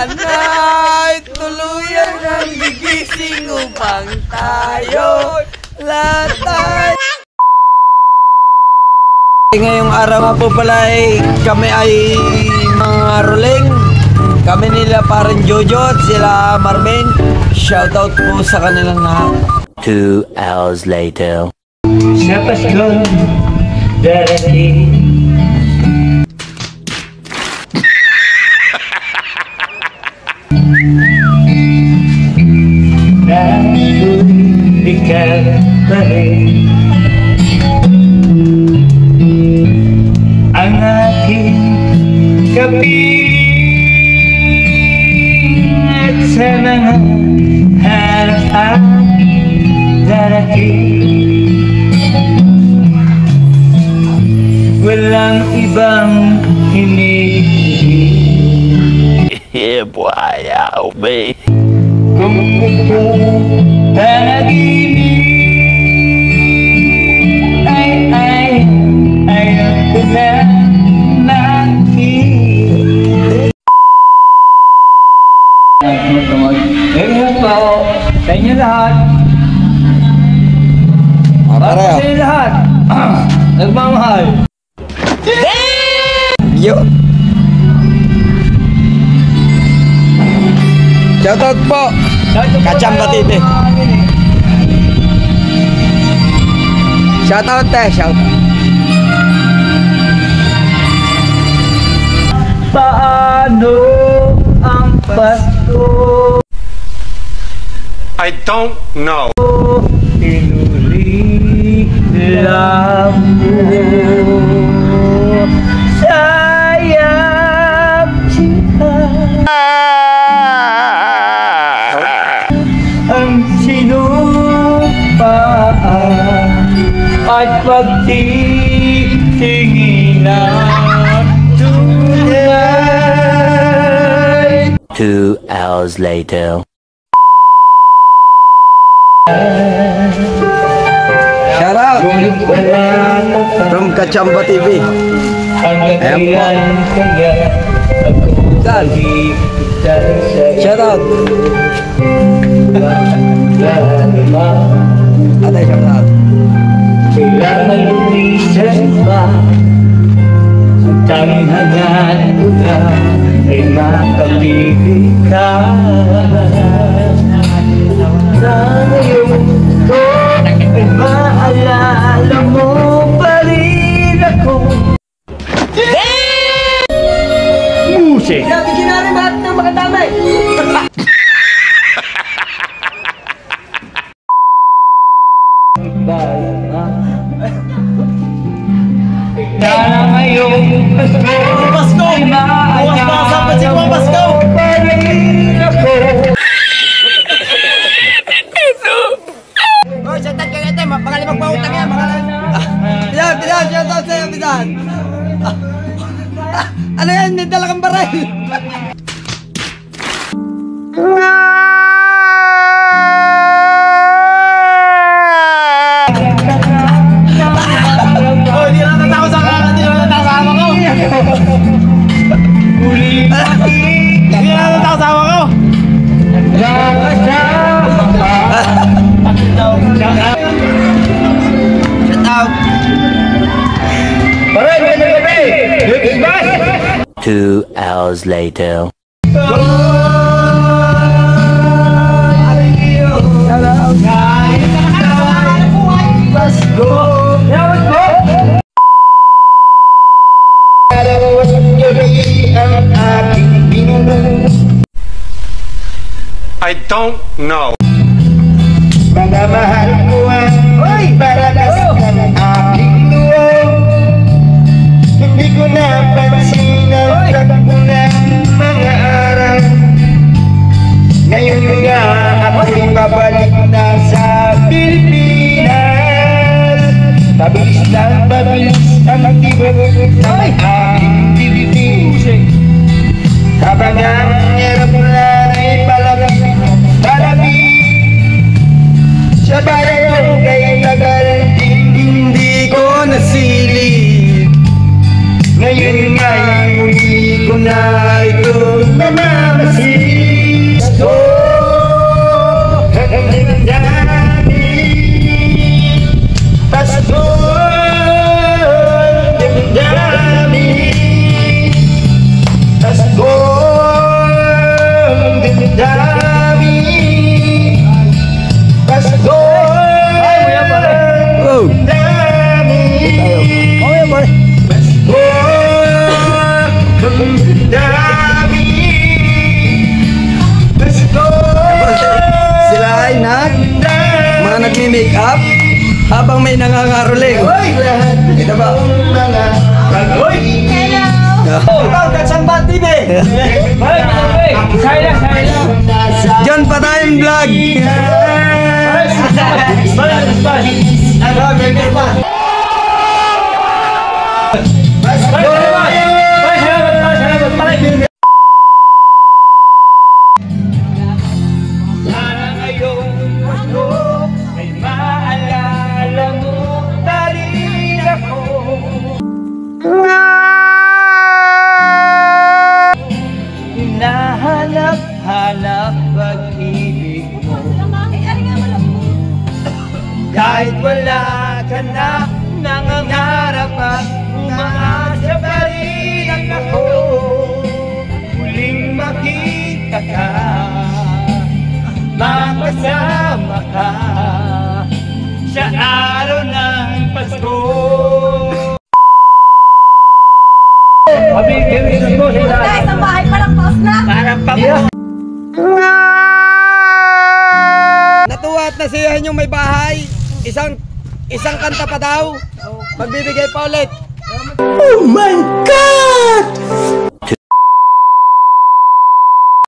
sana'y tuluyan ng gigising upang tayo latay. Ngayong araw nga po pala ay kami ay mga rolling. Kami nila parang Jojo at sila Marvin. Shoutout po sa kanilang lahat. 2 hours later. Sa Pasko darating na ikaw pa rin ang aking kapiling at sa mga harapan darating walang ibang hinihintay. Yeah, boy, I'll be. Kung ito panaginip ayaw ko na nakita. Ganyan po sa inyo lahat. Para sa inyo lahat. Nagmamahal. Yo. Shoutout po. Kachamba TV. Shoutout te, shoutout. Paano ang Pasko? I don't know. Pinuli lang mo sayang cinta ang sinupaan at pagtitinginan tunay. 2 hours later. Shoutout from Kachamba TV. Hanggang kailan kaya ako magigitay sa'yo? Shoutout. Ate, shoutout. Kailangan lumisan pa ang tanging hangat ko na ay makapibig ka na ngayon ko ay maalala mo pa rin ako. Musik! Bigyan na rin lahat ng makadamay. Sana ngayong Pasko ay maalala mo pa rin ako. Oh, shoutout ka ito. Mga limang pautang yan. Bisan, shoutout sa'yo, Bisan. Ano yan? May dala kang baray. Oh, hindi na natakot sa kanan. Hindi na natakot sa ama ko. Hindi na natakot sa ama ko. Shoutout. Alright, magandang gabi! Lips back! 2 hours later. I don't know. Mga mahal ko ang baralas ng aking loob. Hindi ko napansin ang takbo ng mga araw. Ngayon nga ako'y babalik na sa Pilipinas. Pabilis ang tibok ng aking dibdib. Habang ang aeroplano ay palabig sa bayan kay tagal hindi ko nasilip. Ngayon nga'y muli ko na ito namamasin. nagme-make up habang may nangangaroling. Ito ba? Ikaw, Katsamba TV. John Patayan Vlog. Sana ngayong mundo ay maalala mo pa rin ako. Hinahanap-hanap pag-ibig mo. Kahit wala ka na, nangangarap at umaasa pa rin ako. Muling makita ka, makasama ka sa araw ng Pasko. Pabigyan mo sila. Guys, ang bahay palang paus na. Para pa Natuwa at nasiyahan yung may bahay. Isang kanta pa daw. Magbibigay pa ulit. Oh my God!